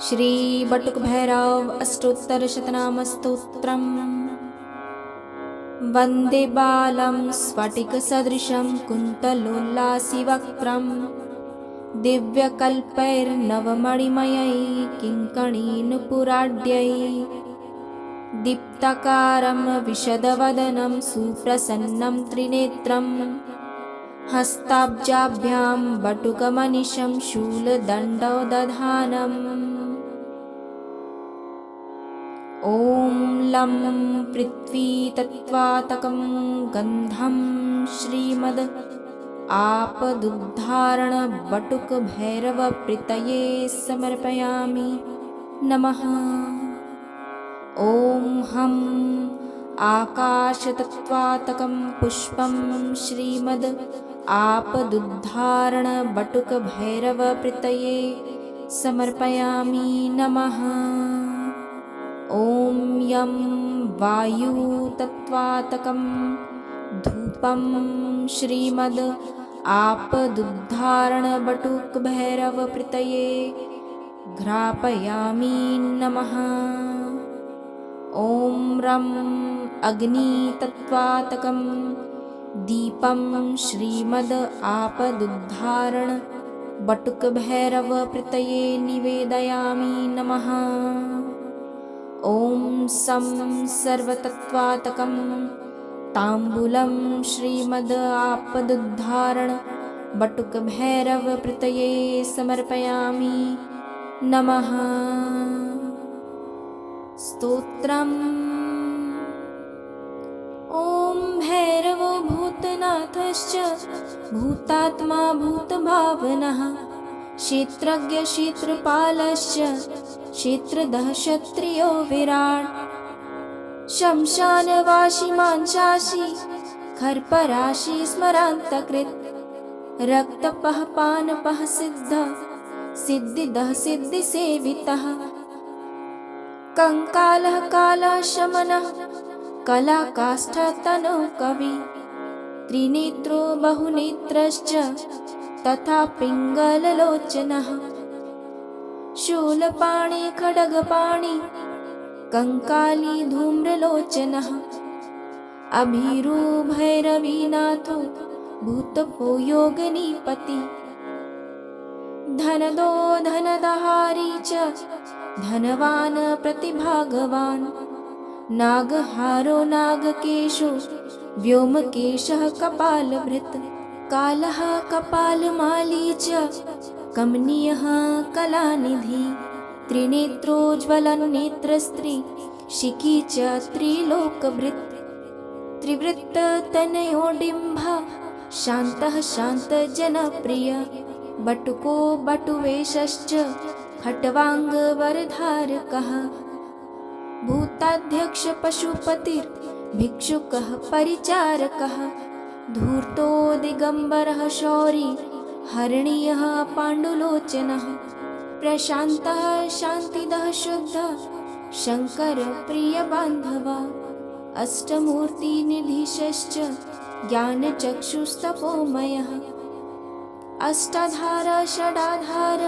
श्री बटुकभैरव अष्टोत्तरशतनामस्तोत्रम्। वन्दे बालं स्फटिकसदृशं कुन्तलोल्लासिवक्त्रं दिव्यकल्पैर्नवमणिमयैः किङ्कणीनुपुराढ्यैः दीप्तकारं विशदवदनं सुप्रसन्नं त्रिनेत्रं हस्ताब्जाभ्यां बटुकमनिशं शूलदण्डोदधानम्। ॐ लं पृथ्वीतत्त्वातकं गन्धं श्रीमद् आपदुद्धारणबटुकभैरवप्रीतये समर्पयामि नमः। ॐ हं आकाशतत्त्वातकं पुष्पं श्रीमद् आपदुद्धारणबटुकभैरवप्रीतये समर्पयामि नमः। ॐ यं वायुतत्त्वातकं धूपं श्रीमद् आपदुद्धारणबटुकभैरवप्रीतये घ्रापयामि नमः। ॐ रं अग्नितत्त्वातकं दीपं श्रीमद् आपदुद्धारणबटुकभैरवप्रीतये निवेदयामि नमः। ॐ सं सर्वतत्त्वातकं ताम्बूलं श्रीमद् आपदुद्धारणबटुकभैरवप्रीतये समर्पयामि नमः। स्तोत्रम्। ॐ भैरवो भूतनाथश्च भूतात्मा भूतभावनः क्षेत्रज्ञ क्षेत्रपालश्च क्षेत्रदः क्षत्रियो विराट् शमशानवासी मांसाशी खर्पराशि स्मरान्तकृत् रक्तपः पानपः सिद्धिदः सिद्धिसेवितः कंकालः कालः शमनः कलाकाष्ठतनोः कवि त्रिनेत्रो बहुनेत्रश्च तथा पिङ्गललोचनः शूलपाणि खड्गपाणि कंकाली धूम्रलोचनः अभीरो भैरवीनाथो भूतपो योगिनीपति धनदो धनदहारी च धनवान् प्रतिभागवान् नागहारो नागकेशो व्योमकेशः कपालभृत् कालः कपालमाली च कमनीयः कलानिधि त्रिनेत्रोज्ज्वलन्नेत्रस्त्री शिखी च त्रिलोकभृत् त्रिवृत्ततनयोडिम्बः शान्तः शान्तजनप्रिय बटुको बटुवेशश्च खट्वाङ्गवरधारकः भूताध्यक्ष पशुपतिर्भिक्षुकः परिचारकः धूर्तो दिगम्बरः शौरी हरणीयः पाण्डुलोचनः प्रशान्तः शान्तिदः शुद्धः शङ्करप्रियबान्धवः अष्टमूर्तिनिधीशश्च ज्ञानचक्षुस्तपोमयः अष्टाधार षडाधार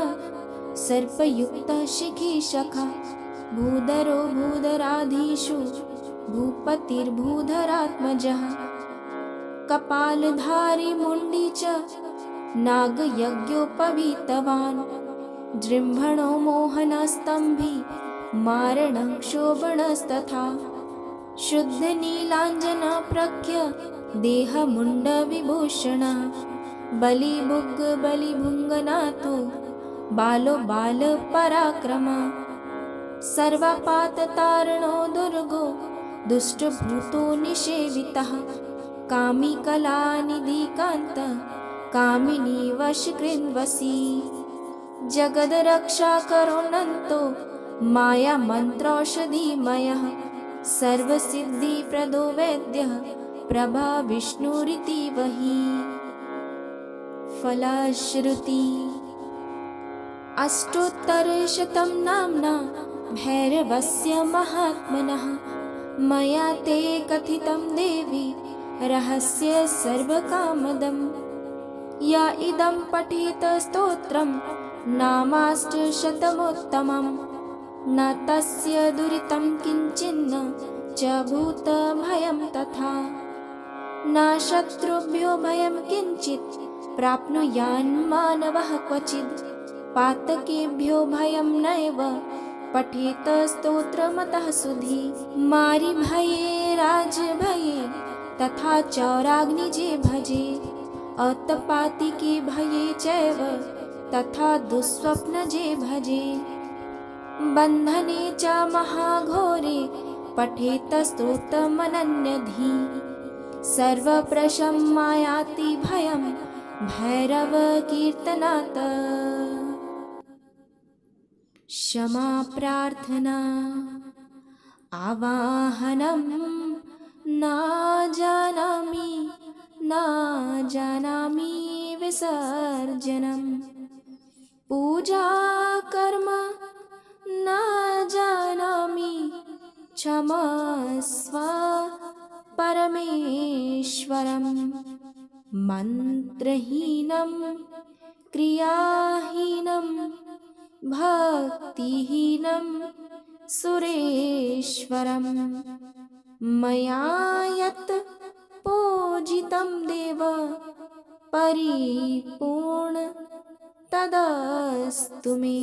सर्पयुक्तः शिखीशखः भूधरो भूधराधीषु भूपतिर्भूधरात्मजः कपालधारी मुण्डी च नागयज्ञोपवीतवान् जृम्भणो मोहनस्तम्भी मारणः क्षोभणस्तथा शुद्धनीलाञ्जनप्रख्य देहमुण्डविभूषणः बलिभुग् बलिभुङ्गनाथो बालो बालपराक्रमः सर्वपाततारणो दुर्गो दुष्टभूतो निषेवितः कामी कलानिधिकान्तः कामिनी वशकृन्वसी जगद्रक्षाकरोऽनन्तो मायामन्त्रौषधिमयः सर्वसिद्धिप्रदो वैद्यः प्रभा विष्णुरिति वही। फलश्रुति। अष्टोत्तरशतं नाम्ना भैरवस्य महात्मनः मया ते कथितं देवी रहस्य सर्वकामदम्। य इदं पठेत स्तोत्रं नामाष्टशतमुत्तमं न तस्य दुरितं किञ्चिन्न च भूतभयं तथा न शत्रुभ्यो भयं किञ्चित् प्राप्नुयान् मानवः क्वचित् पातकेभ्यो भयं नैव पठेत स्तोत्रमतः सुधी मारिभये राजभये तथा च राज्ञिजे भजे अतपातिके भये चैव तथा दुःस्वप्नजे भजे बन्धने च महाघोरे पठेत स्तोत्रमनन्यधी सर्वप्रशम्याति भयं भैरवकीर्तनात् क्षमा प्रार्थना आवाहनं न जानामि विसर्जनं पूजा कर्म न जानामि क्षमस्व परमेश्वरं मन्त्रहीनं क्रियाहीनं भक्तिहीनं सुरेश्वरं मया यत् पूजितं देव परिपूर्ण तदस्तु मे।